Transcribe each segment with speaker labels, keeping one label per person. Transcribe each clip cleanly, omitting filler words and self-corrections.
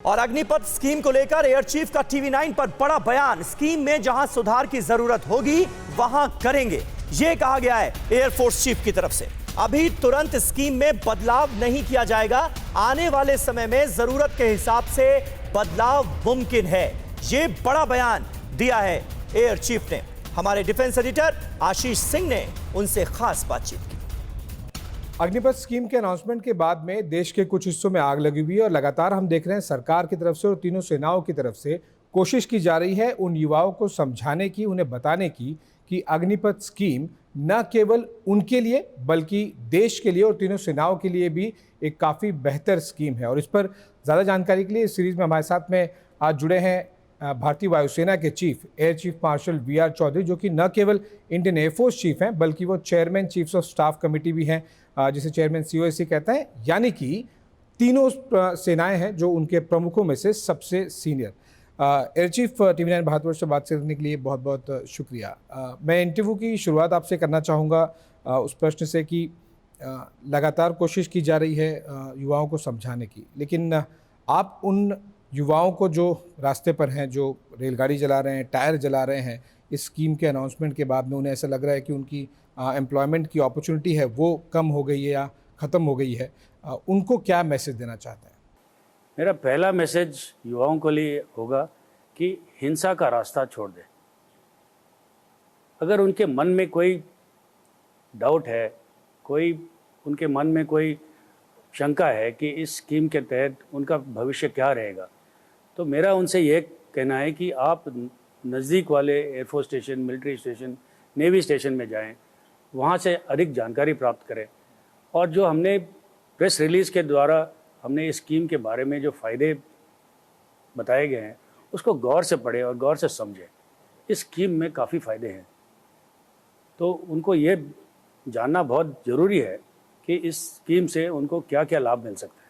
Speaker 1: और अग्निपथ स्कीम को लेकर एयर चीफ का टीवी9 पर बड़ा बयान। स्कीम में जहां सुधार की जरूरत होगी वहां करेंगे, यह कहा गया है एयरफोर्स चीफ की तरफ से। अभी तुरंत स्कीम में बदलाव नहीं किया जाएगा, आने वाले समय में जरूरत के हिसाब से बदलाव मुमकिन है। यह बड़ा बयान दिया है एयर चीफ ने। हमारे डिफेंस एडिटर आशीष सिंह ने उनसे खास बातचीत की।
Speaker 2: अग्निपथ स्कीम के अनाउंसमेंट के बाद में देश के कुछ हिस्सों में आग लगी हुई है और लगातार हम देख रहे हैं सरकार की तरफ से और तीनों सेनाओं की तरफ से कोशिश की जा रही है उन युवाओं को समझाने की, उन्हें बताने की कि अग्निपथ स्कीम न केवल उनके लिए बल्कि देश के लिए और तीनों सेनाओं के लिए भी एक काफ़ी बेहतर स्कीम है। और इस पर ज़्यादा जानकारी के लिए इस सीरीज में हमारे साथ में आज जुड़े हैं भारतीय वायुसेना के chief air chief marshal V R. Chaudhari, जो कि न केवल इंडियन एयरफोर्स चीफ हैं बल्कि वो chairman chiefs of staff committee भी हैं, जिसे चेयरमैन COSC कहते हैं, यानी कि तीनों सेनाएं हैं जो उनके प्रमुखों में से सबसे senior. Air chief TV9 Bharatvarsh से बात करने के लिए बहुत बहुत शुक्रिया। मैं इंटरव्यू की शुरुआत आपसे करना चाहूँगा उस प्रश्न से कि लगातार कोशिश की जा रही है युवाओं को समझाने की, लेकिन आप उन युवाओं को जो रास्ते पर हैं, जो रेलगाड़ी चला रहे हैं, टायर जला रहे हैं, इस स्कीम के अनाउंसमेंट के बाद में उन्हें ऐसा लग रहा है कि उनकी एम्प्लॉयमेंट की अपॉर्चुनिटी है वो कम हो गई है या ख़त्म हो गई है, उनको क्या मैसेज देना चाहते हैं?
Speaker 3: मेरा पहला मैसेज युवाओं को लिए होगा कि हिंसा का रास्ता छोड़ दें। अगर उनके मन में कोई डाउट है, उनके मन में कोई शंका है कि इस स्कीम के तहत उनका भविष्य क्या रहेगा, तो मेरा उनसे ये कहना है कि आप नज़दीक वाले air force station, military station, navy station में जाएं, वहाँ से अधिक जानकारी प्राप्त करें। और जो हमने प्रेस रिलीज़ के द्वारा हमने इस स्कीम के बारे में जो फ़ायदे बताए गए हैं उसको गौर से पढ़ें और गौर से समझें। इस स्कीम में काफ़ी फ़ायदे हैं, तो उनको ये जानना बहुत ज़रूरी है कि इस स्कीम से उनको क्या क्या लाभ मिल सकता है।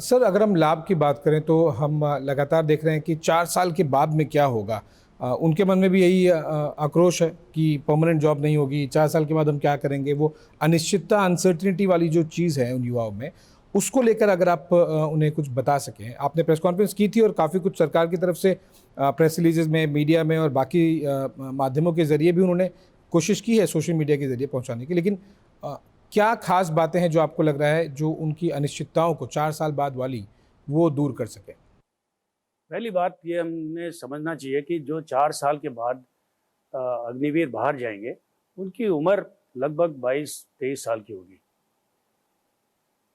Speaker 2: सर, अगर हम लाभ की बात करें तो हम लगातार देख रहे हैं कि 4 साल के बाद में क्या होगा। उनके मन में भी यही आक्रोश है कि परमानेंट जॉब नहीं होगी, 4 साल के बाद हम क्या करेंगे। वो अनिश्चितता, अनसर्टिनिटी वाली जो चीज़ है उन युवाओं में, उसको लेकर अगर आप उन्हें कुछ बता सकें। आपने प्रेस कॉन्फ्रेंस की थी और काफ़ी कुछ सरकार की तरफ से प्रेस रिलीजेज़ में, मीडिया में और बाकी माध्यमों के ज़रिए भी उन्होंने कोशिश की है सोशल मीडिया के ज़रिए पहुँचाने की, लेकिन क्या खास बातें हैं जो आपको लग रहा है जो उनकी अनिश्चितताओं को 4 साल बाद वाली वो दूर कर सके?
Speaker 3: पहली बात ये हमने समझना चाहिए कि जो 4 साल के बाद अग्निवीर बाहर जाएंगे उनकी उम्र लगभग 22-23 साल की होगी।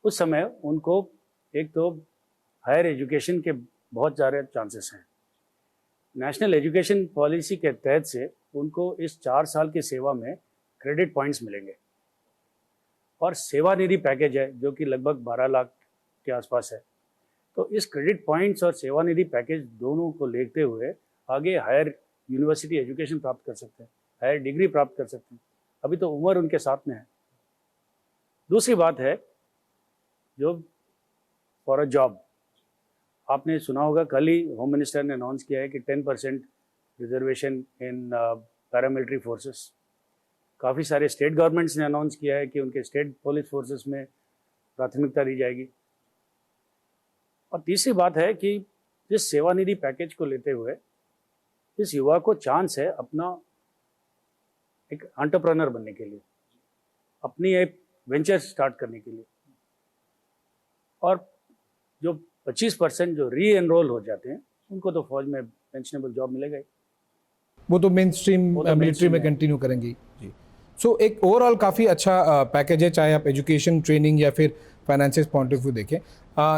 Speaker 3: उस समय उनको एक तो हायर एजुकेशन के बहुत सारे चांसेस हैं। नेशनल एजुकेशन पॉलिसी के तहत से उनको इस 4 साल की सेवा में क्रेडिट पॉइंट्स मिलेंगे और सेवानिधि पैकेज है जो कि लगभग 12 लाख के आसपास है। तो इस क्रेडिट पॉइंट्स और सेवानिधि पैकेज दोनों को लेते हुए आगे हायर यूनिवर्सिटी एजुकेशन प्राप्त कर सकते हैं, हायर डिग्री प्राप्त कर सकते हैं। अभी तो उम्र उनके साथ में है। दूसरी बात है जो फॉर अ जॉब, आपने सुना होगा कल ही होम मिनिस्टर ने अनाउंस किया है कि 10% रिजर्वेशन इन पैरामिलिट्री फोर्सेस। काफ़ी सारे स्टेट गवर्नमेंट्स ने अनाउंस किया है कि उनके स्टेट पुलिस फोर्सेस में प्राथमिकता दी जाएगी। और तीसरी बात है कि इस सेवानिधि पैकेज को लेते हुए इस युवा को चांस है अपना एक एंटरप्रेन्योर बनने के लिए, अपनी एक वेंचर स्टार्ट करने के लिए। और जो 25% जो री एनरोल हो जाते हैं उनको तो फौज में पेंशनेबल जॉब मिलेगा ही,
Speaker 2: वो तो मेन स्ट्रीम मिलिट्री में कंटिन्यू करेंगी जी। सो एक ओवरऑल काफ़ी अच्छा पैकेज है, चाहे आप एजुकेशन, ट्रेनिंग या फिर फाइनेंसिस पॉइंट ऑफ व्यू देखें।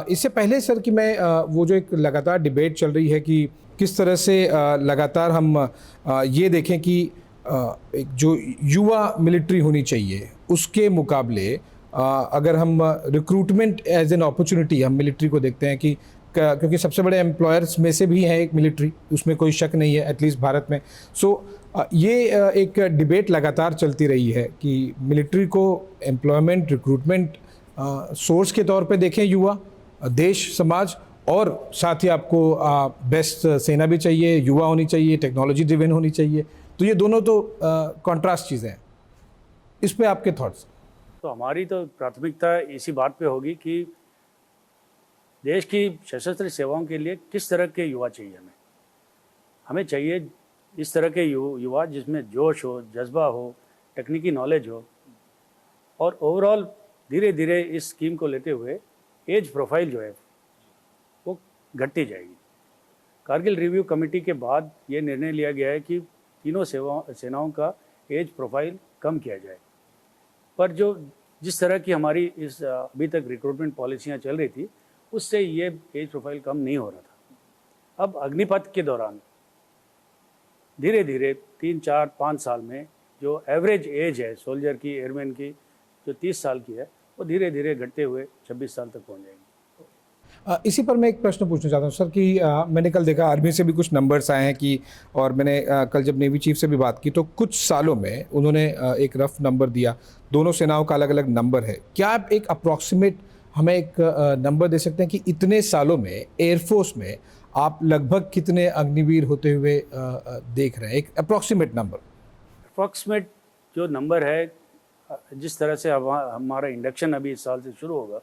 Speaker 2: इससे पहले सर कि मैं वो जो एक लगातार डिबेट चल रही है कि किस तरह से लगातार हम ये देखें कि एक जो युवा मिलिट्री होनी चाहिए उसके मुकाबले अगर हम रिक्रूटमेंट एज एन अपॉर्चुनिटी हम मिलिट्री को देखते हैं कि क्योंकि सबसे बड़े एम्प्लॉयर्स में से भी है एक मिलिट्री, उसमें कोई शक नहीं है, एटलीस्ट भारत में। सो ये एक डिबेट लगातार चलती रही है कि मिलिट्री को एम्प्लॉयमेंट, रिक्रूटमेंट सोर्स के तौर पे देखें युवा, देश, समाज, और साथ ही आपको बेस्ट सेना भी चाहिए, युवा होनी चाहिए, टेक्नोलॉजी ड्रिवन होनी चाहिए। तो ये दोनों तो कॉन्ट्रास्ट चीज़ें हैं। इस पे आपके थॉट्स?
Speaker 3: तो हमारी तो प्राथमिकता इसी बात पे होगी कि देश की सशस्त्र सेवाओं के लिए किस तरह के युवा चाहिए हमें चाहिए इस तरह के युवा जिसमें जोश हो, जज्बा हो, टेक्निकी नॉलेज हो, और ओवरऑल धीरे धीरे इस स्कीम को लेते हुए एज प्रोफाइल जो है वो घटती जाएगी। कारगिल रिव्यू कमेटी के बाद ये निर्णय लिया गया है कि तीनों सेनाओं का एज प्रोफाइल कम किया जाए, पर जिस तरह की हमारी इस अभी तक रिक्रूटमेंट पॉलिसियाँ चल रही थी उससे ये एज प्रोफाइल कम नहीं हो रहा था। अब अग्निपथ के दौरान धीरे धीरे 3, 4, 5 साल में जो एवरेज एज है सोल्जर की, एयरमैन की, जो 30 साल की है, वो धीरे धीरे घटते हुए 26 साल तक पहुंच जाएंगे।
Speaker 2: इसी पर मैं एक प्रश्न पूछना चाहता हूँ सर कि मैंने कल देखा आर्मी से भी कुछ नंबर्स आए हैं कि, और मैंने कल जब नेवी चीफ से भी बात की तो कुछ सालों में उन्होंने एक रफ नंबर दिया। दोनों सेनाओं का अलग अलग नंबर है। क्या आप एक अप्रॉक्सीमेट हमें एक नंबर दे सकते हैं कि इतने सालों में एयरफोर्स में आप लगभग कितने अग्निवीर होते हुए देख रहे हैं? एक अप्रॉक्सीमेट नंबर।
Speaker 3: अप्रॉक्सीमेट जो नंबर है, जिस तरह से हमारा इंडक्शन अभी इस साल से शुरू होगा,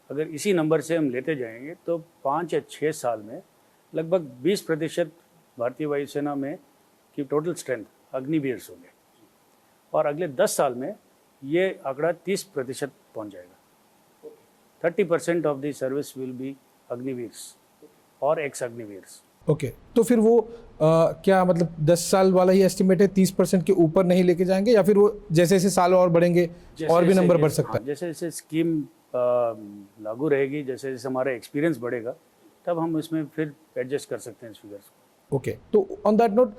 Speaker 3: अगर इसी नंबर से हम लेते जाएंगे तो 5 या 6 साल में लगभग 20% भारतीय वायुसेना में की टोटल स्ट्रेंथ अग्निवीर्स होंगे, और अगले 10 साल में ये आंकड़ा 30% पहुंच जाएगा। 30% of the service will be Agniveers और एक्स अग्निवीर्स।
Speaker 2: ओके, तो फिर वो क्या मतलब 10 साल वाला ही एस्टिमेट है, 30% के ऊपर नहीं लेके जाएंगे, या फिर वो जैसे जैसे साल और बढ़ेंगे और भी नंबर बढ़ सकता है?
Speaker 3: जैसे जैसे स्कीम लागू रहेगी, जैसे जैसे हमारा एक्सपीरियंस बढ़ेगा, तब हम इसमें फिर एडजस्ट कर सकते हैं इस फिगर्स को।
Speaker 2: ओके, तो ऑन दैट नोट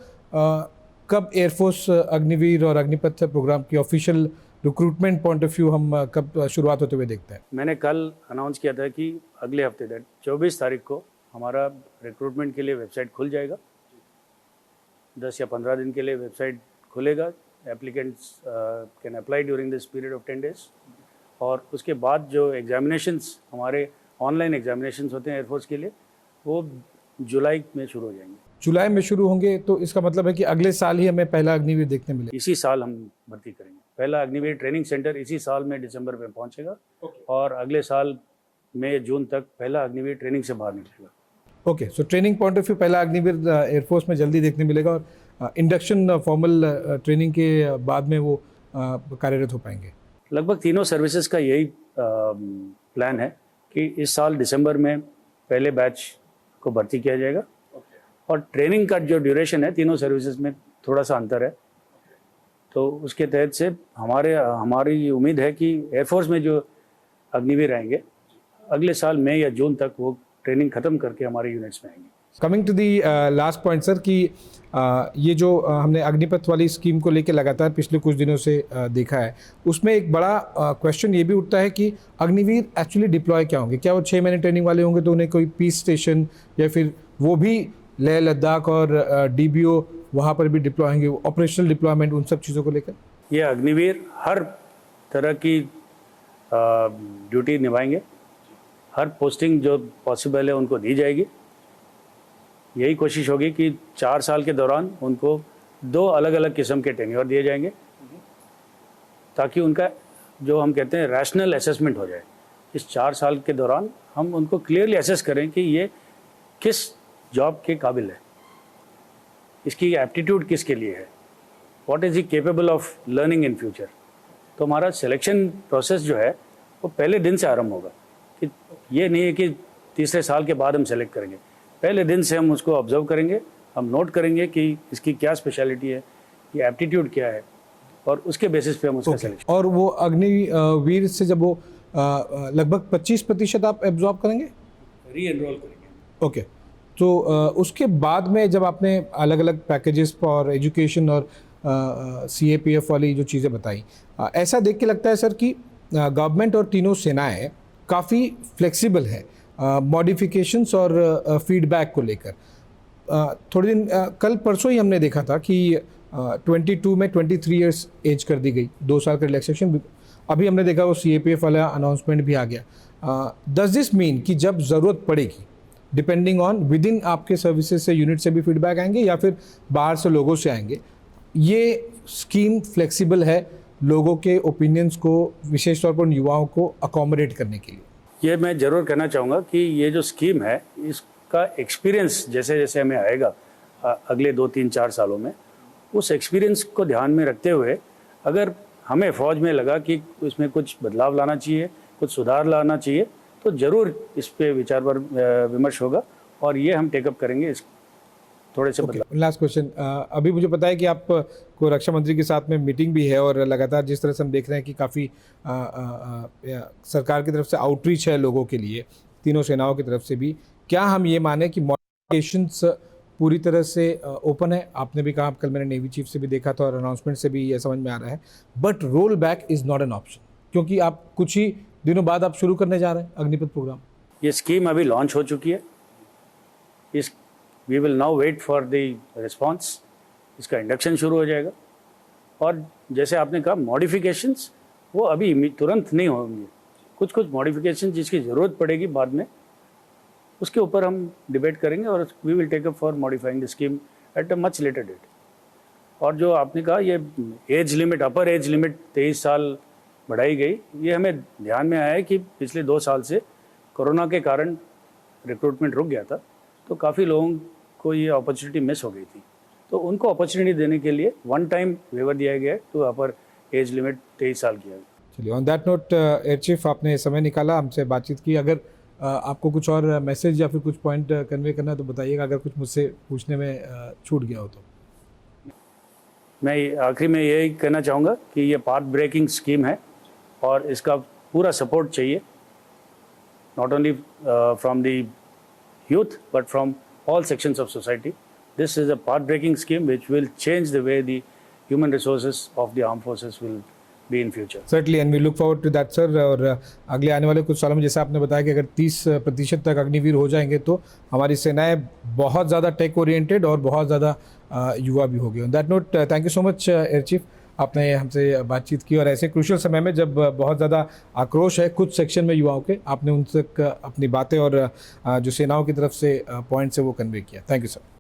Speaker 2: कब एयरफोर्स अग्निवीर और अग्निपथ प्रोग्राम की official recruitment point of view हम कब शुरुआत होते हुए देखते हैं?
Speaker 3: मैंने कल अनाउंस किया था कि अगले हफ्ते दैट 24 तारीख को हमारा रिक्रूटमेंट के लिए वेबसाइट खुल जाएगा। 10 या 15 दिन के लिए वेबसाइट खुलेगा। Applicants can apply during this period of 10 days, और उसके बाद जो एग्जामिनेशंस हमारे ऑनलाइन एग्जामिनेशंस होते हैं एयरफोर्स के लिए, वो जुलाई में शुरू हो जाएंगे।
Speaker 2: जुलाई में शुरू होंगे, तो इसका मतलब है कि अगले साल ही हमें पहला अग्निवीर देखने मिलेगा?
Speaker 3: इसी साल हम भर्ती करेंगे। पहला अग्निवीर ट्रेनिंग सेंटर इसी साल में दिसंबर में पहुंचेगा, और अगले साल मई जून तक पहला अग्निवीर ट्रेनिंग से बाहर निकलेगा।
Speaker 2: Okay, so training point of view पहला अग्निवीर एयरफोर्स में जल्दी देखने मिलेगा, और इंडक्शन फॉर्मल ट्रेनिंग के बाद में वो कार्यरत हो पाएंगे।
Speaker 3: लगभग तीनों सर्विसेज का यही प्लान है कि इस साल दिसंबर में पहले बैच को भर्ती किया जाएगा, और ट्रेनिंग का जो ड्यूरेशन है तीनों सर्विसेज में थोड़ा सा अंतर है, तो उसके तहत से हमारी उम्मीद है कि एयरफोर्स में जो अग्निवीर आएंगे अगले साल मई या जून तक वो ट्रेनिंग ख़त्म करके हमारे यूनिट्स में आएंगे।
Speaker 2: Coming to the last point sir कि ये जो हमने अग्निपथ वाली स्कीम को लेकर लगातार पिछले कुछ दिनों से देखा है, उसमें एक बड़ा क्वेश्चन ये भी उठता है कि अग्निवीर एक्चुअली डिप्लॉय क्या होंगे? क्या वो 6 महीने ट्रेनिंग वाले होंगे तो उन्हें कोई पीस स्टेशन, या फिर वो भी लेह लद्दाख और DBO वहाँ पर भी डिप्लॉय होंगे, ऑपरेशनल डिप्लॉयमेंट, उन सब चीज़ों को लेकर?
Speaker 3: ये अग्निवीर हर तरह की ड्यूटी निभाएंगे, हर पोस्टिंग जो पॉसिबल है उनको दी जाएगी। यही कोशिश होगी कि 4 साल के दौरान उनको 2 अलग अलग किस्म के टेन्योर दिए जाएंगे, ताकि उनका जो हम कहते हैं रैशनल असेसमेंट हो जाए। इस 4 साल के दौरान हम उनको क्लियरली असेस करें कि ये किस जॉब के काबिल है, इसकी एप्टीट्यूड किसके लिए है, what is he capable of learning in future. तो हमारा सिलेक्शन प्रोसेस जो है वो पहले दिन से आरंभ होगा, कि ये नहीं है कि तीसरे साल के बाद हम सेलेक्ट करेंगे। पहले दिन से हम उसको ऑब्जर्व करेंगे, हम नोट करेंगे कि इसकी क्या स्पेशलिटी है, ये एप्टीट्यूड क्या है, और उसके बेसिस पे हम उसका सिलेक्शन।
Speaker 2: और वो अग्निवीर से जब वो लगभग 25% आप एब्जॉर्ब करेंगे,
Speaker 3: री एनरोल करेंगे।
Speaker 2: ओके, तो उसके बाद में जब आपने अलग अलग पैकेजेस फॉर एजुकेशन और CAPF वाली जो चीज़ें बताई, ऐसा देख के लगता है सर कि गवर्नमेंट और तीनों सेनाएं काफ़ी फ्लेक्सिबल है मॉडिफिकेशंस और फीडबैक को लेकर। थोड़े दिन कल परसों ही हमने देखा था कि 22 में 23 इयर्स एज कर दी गई, 2 साल का रिलैक्सेशन। अभी हमने देखा वो CAPF वाला अनाउंसमेंट भी आ गया। डज दिस मीन कि जब ज़रूरत पड़ेगी, डिपेंडिंग ऑन विद इन आपके सर्विसेज से, यूनिट से भी फीडबैक आएंगे या फिर बाहर से लोगों से आएंगे, ये स्कीम फ्लेक्सिबल है लोगों के ओपिनियंस को, विशेष तौर पर उन युवाओं को अकोमोडेट करने के लिए?
Speaker 3: ये मैं ज़रूर कहना चाहूँगा कि ये जो स्कीम है इसका एक्सपीरियंस जैसे जैसे हमें आएगा अगले 2-3-4 सालों में, उस एक्सपीरियंस को ध्यान में रखते हुए अगर हमें फ़ौज में लगा कि इसमें कुछ बदलाव लाना चाहिए, कुछ सुधार लाना चाहिए, तो ज़रूर इस पे विचार विमर्श होगा और ये हम टेकअप करेंगे इस थोड़े से बदलाव।
Speaker 2: लास्ट क्वेश्चन, अभी मुझे पता है कि आप को रक्षा मंत्री के साथ में मीटिंग भी है और लगातार जिस तरह से हम देख रहे हैं कि काफ़ी सरकार की तरफ से आउटरीच है लोगों के लिए, तीनों सेनाओं की तरफ से भी, क्या हम ये माने कि मॉडिफिकेशंस पूरी तरह से ओपन है? आपने भी कहा, कल मैंने नेवी चीफ से भी देखा था और अनाउंसमेंट से भी ये समझ में आ रहा है, but roll back is not an option, क्योंकि आप कुछ ही दिनों बाद आप शुरू करने जा रहे हैं अग्निपथ प्रोग्राम।
Speaker 3: ये स्कीम अभी लॉन्च हो चुकी है, इस we will now wait for the response, इसका इंडक्शन शुरू हो जाएगा और जैसे आपने कहा मॉडिफिकेशंस वो अभी तुरंत नहीं होंगे, कुछ कुछ मॉडिफिकेशन जिसकी ज़रूरत पड़ेगी बाद में, उसके ऊपर हम डिबेट करेंगे और we will take up for modifying the scheme at a much later date. और जो आपने कहा ये age limit, upper age limit 23 साल बढ़ाई गई, ये हमें ध्यान में आया है कि पिछले 2 साल से कोरोना के कारण रिक्रूटमेंट रुक गया था, तो काफ़ी लोगों को ये अपॉर्चुनिटी मिस हो गई थी, तो उनको अपॉर्चुनिटी देने के लिए वन टाइम वेवर दिया गया है, तो अपर एज लिमिट 23 साल किया गया।
Speaker 2: चलिए, on that note air chief, आपने समय निकाला, हमसे बातचीत की। अगर आपको कुछ और मैसेज या फिर कुछ पॉइंट कन्वे करना है तो बताइएगा, अगर कुछ मुझसे पूछने में छूट गया हो तो।
Speaker 3: मैं आखिरी में यही कहना चाहूँगा कि ये पाथ ब्रेकिंग स्कीम है और इसका पूरा सपोर्ट चाहिए, not only from the youth but from all sections of society. This is a path-breaking scheme which will change the way the human resources of the armed forces will be in future.
Speaker 2: Certainly, and we look forward to that, sir. और अगले आने वाले कुछ सालों में जैसे आपने बताया कि अगर 30% तक अग्निवीर हो जाएंगे तो हमारी सेनाएं बहुत ज़्यादा टेक ओरिएंटेड और बहुत ज़्यादा युवा भी होगी। On that note, thank you so much air chief, आपने हमसे बातचीत की और ऐसे क्रूशियल समय में जब बहुत ज़्यादा आक्रोश है कुछ सेक्शन में युवाओं के, आपने उन तक अपनी बातें और जो सेनाओं की तरफ से पॉइंट्स है वो कन्वे किया। Thank you sir.